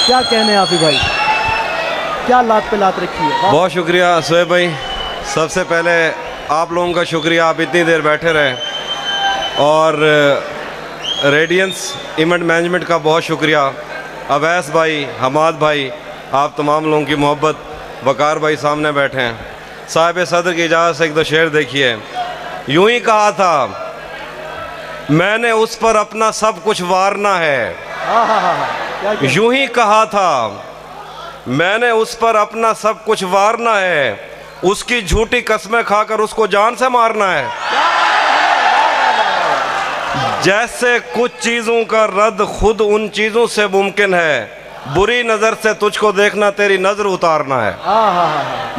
क्या कहने हैं आफी भाई, क्या लात पे लात रखी है। बहुत शुक्रिया सोहेब भाई, सबसे पहले आप लोगों का शुक्रिया, आप इतनी देर बैठे रहे। और रेडियंस इवेंट मैनेजमेंट का बहुत शुक्रिया, अवैस भाई, हमाद भाई, आप तमाम लोगों की मोहब्बत। वकार भाई सामने बैठे हैं। साहिब सदर की इजाज़त से एक दो शेर देखिए। यूं ही कहा था मैंने उस पर अपना सब कुछ वारना है, यूं ही कहा था मैंने उस पर अपना सब कुछ वारना है, उसकी झूठी कस्में खाकर उसको जान से मारना है। जैसे कुछ चीज़ों का रद्द खुद उन चीज़ों से मुमकिन है, बुरी नज़र से तुझको देखना तेरी नज़र उतारना है।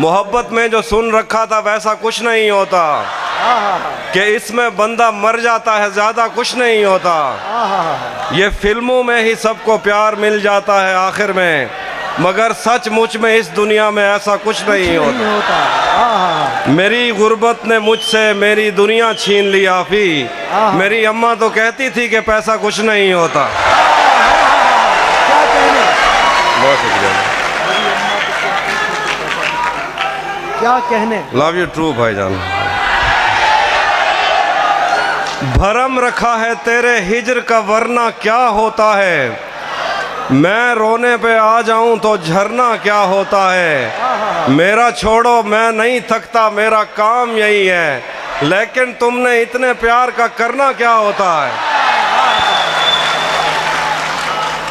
मोहब्बत में जो सुन रखा था वैसा कुछ नहीं होता, कि इसमें बंदा मर जाता है ज़्यादा कुछ नहीं होता। ये फिल्मों में ही सबको प्यार मिल जाता है आखिर में, मगर सचमुच में इस दुनिया में ऐसा कुछ नहीं होता। मेरी गुर्बत ने मुझसे मेरी दुनिया छीन ली आफी, मेरी अम्मा तो कहती थी कि पैसा कुछ नहीं होता। बहुत शुक्रिया, क्या कहने। लव यू ट्रू भाईजान। भरम रखा है तेरे हिजर का वरना क्या होता है, मैं रोने पे आ जाऊं तो झरना क्या होता है। मेरा छोड़ो मैं नहीं थकता, मेरा काम यही है, लेकिन तुमने इतने प्यार का करना क्या होता है।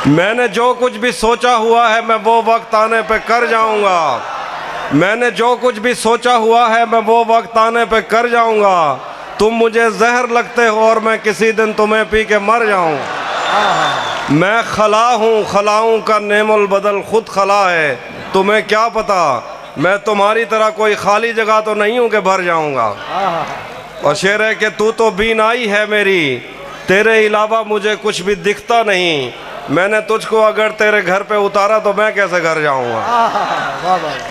मैंने जो कुछ भी सोचा हुआ है मैं वो वक्त आने पे कर जाऊंगा, मैंने जो कुछ भी सोचा हुआ है मैं वो वक्त आने पे कर जाऊंगा। तुम मुझे जहर लगते हो और मैं किसी दिन तुम्हें पी के मर जाऊं। मैं खला हूँ, खलाऊं का नेमुल बदल खुद खला है, तुम्हें क्या पता मैं तुम्हारी तरह कोई खाली जगह तो नहीं हूँ कि भर जाऊंगा। और शेर है कि तू तो बीनाई है मेरी, तेरे अलावा मुझे कुछ भी दिखता नहीं, मैंने तुझको अगर तेरे घर पे उतारा तो मैं कैसे घर जाऊंगा।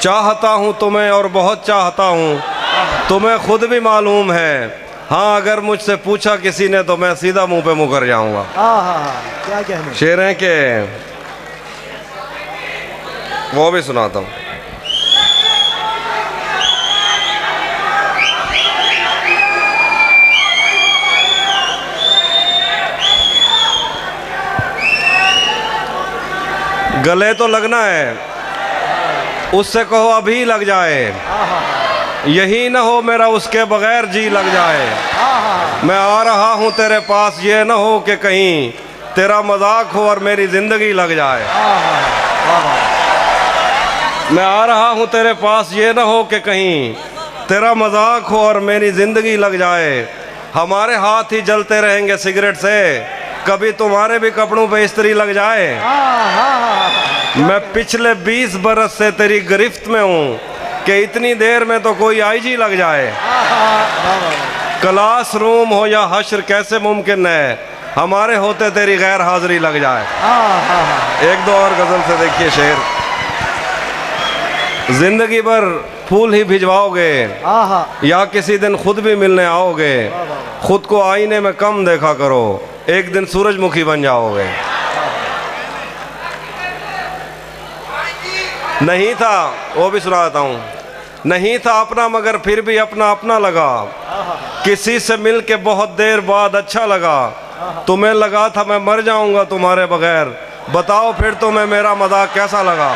चाहता हूँ तुम्हें और बहुत चाहता हूँ, तुम्हें खुद भी मालूम है। हाँ अगर मुझसे पूछा किसी ने तो मैं सीधा मुंह पे मुकर जाऊंगा। क्या कहने। शेर हैं कि वो भी सुनाता हूँ। गले तो लगना है, उससे कहो अभी लग जाए, यही ना हो मेरा उसके बगैर जी लग जाए। मैं आ रहा हूँ तेरे पास, ये ना हो कि कहीं तेरा मजाक हो और मेरी जिंदगी लग जाए। मैं आ रहा हूँ तेरे पास, ये ना हो कि कहीं तेरा मजाक हो और मेरी जिंदगी लग जाए। हमारे हाथ ही जलते रहेंगे सिगरेट से, कभी तुम्हारे भी कपड़ों पे इस्त्री लग जाए। मैं पिछले 20 बरस से तेरी गिरफ्त में हूँ कि इतनी देर में तो कोई आईजी लग जाए। क्लास रूम हो या हश्र कैसे मुमकिन है, हमारे होते तेरी गैर हाजिरी लग जाए। एक दो और गजल से देखिए शेर। जिंदगी भर फूल ही भिजवाओगे या किसी दिन खुद भी मिलने आओगे, खुद को आईने में कम देखा करो, एक दिन सूरजमुखी बन जाओगे। नहीं था, वो भी सुनाता हूँ। नहीं था अपना मगर फिर भी अपना अपना लगा, किसी से मिल के बहुत देर बाद अच्छा लगा। तुम्हें लगा था मैं मर जाऊंगा तुम्हारे बगैर, बताओ फिर तुम्हें मेरा मजाक कैसा लगा।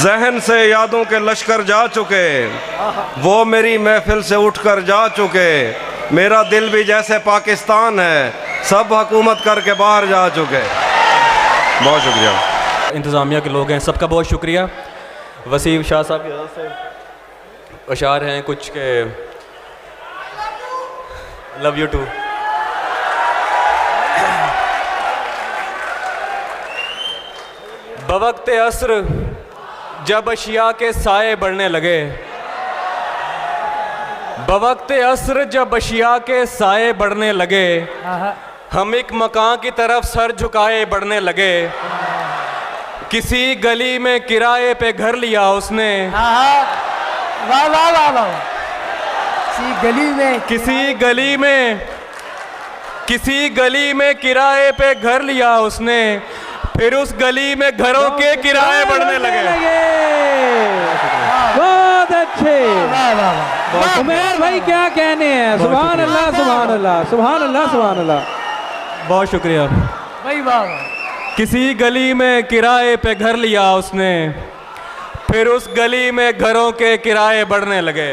जहन से यादों के लश्कर जा चुके, वो मेरी महफिल से उठकर जा चुके। मेरा दिल भी जैसे पाकिस्तान है, सब हुकूमत करके बाहर जा चुके। बहुत शुक्रिया। इंतज़ामिया के लोग हैं, सबका बहुत शुक्रिया। वसीम शाह साहब की तरफ से अशार हैं कुछ के, लव यू टू। बवक्ते अस्र जब अशिया के साए बढ़ने लगे, बवक्ते अस्र जब अशिया के साए बढ़ने लगे, हम एक मकान की तरफ सर झुकाए बढ़ने लगे। किसी गली में किराए पे घर लिया उसने, वाह वाह वाह वाह। किसी गली में किसी गली में किराए पे घर लिया उसने, फिर उस गली में घरों के किराए बढ़ने लगे। बहुत अच्छे। उमर भाई क्या कहने हैं, सुभान अल्लाह सुभान अल्लाह सुभान अल्लाह सुभान अल्लाह। बहुत शुक्रिया भाई वाह। किसी गली में किराए पे घर लिया उसने, फिर उस गली में घरों के किराए बढ़ने लगे।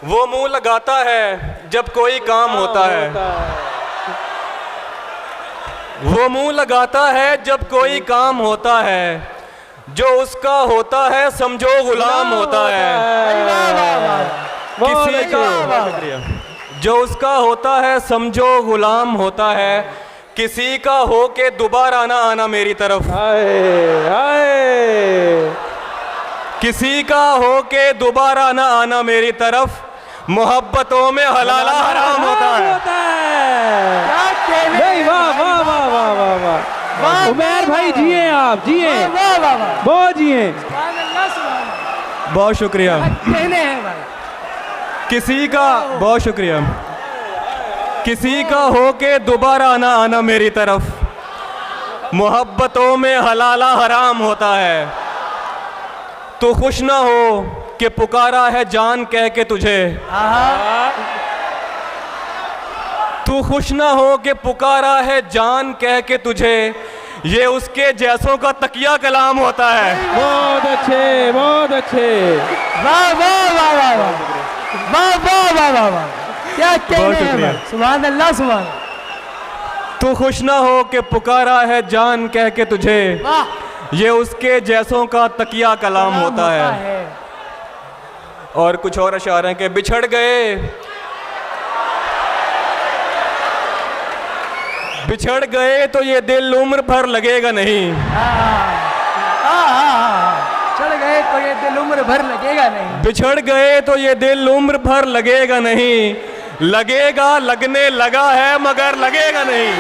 वो मुंह लगाता है जब कोई काम होता है, वो मुंह लगाता है जब कोई काम होता है, जो उसका होता है समझो गुलाम होता है। किसी का जो उसका होता है समझो गुलाम होता है, किसी का हो के दोबारा ना आना मेरी तरफ। किसी का हो के दोबारा ना आना मेरी तरफ, मोहब्बतों में हलाला हराम होता है। नहीं वाह वाह वाह वाह वाह वाह। उमर भाई जिए, आप जिए, बहुत जिए। बहुत शुक्रिया। किसी का बहुत शुक्रिया। किसी का हो के दोबारा ना आना मेरी तरफ, मोहब्बतों में हलाला हराम होता है। तो खुश ना हो कि पुकारा है जान कह के तुझे, तू खुश ना हो कि पुकारा है जान कह के तुझे, ये उसके जैसों का तकिया कलाम होता है। बहुत अच्छे बहुत अच्छे। वाह वाह वाह वाह वाह वाह वाह वाह वाह। क्या कहने हैं, सुभान अल्लाह सुभान। तू खुश ना हो कि पुकारा है जान कह के तुझे, ये उसके जैसों का तकिया कलाम होता है। और कुछ और अशार हैं कि बिछड़ गए, बिछड़ गए तो ये दिल उम्र भर लगेगा नहीं। चढ़ गए तो ये दिल उम्र भर लगेगा नहीं। बिछड़ गए तो ये दिल उम्र भर लगेगा नहीं, लगेगा लगने लगा है मगर लगेगा नहीं।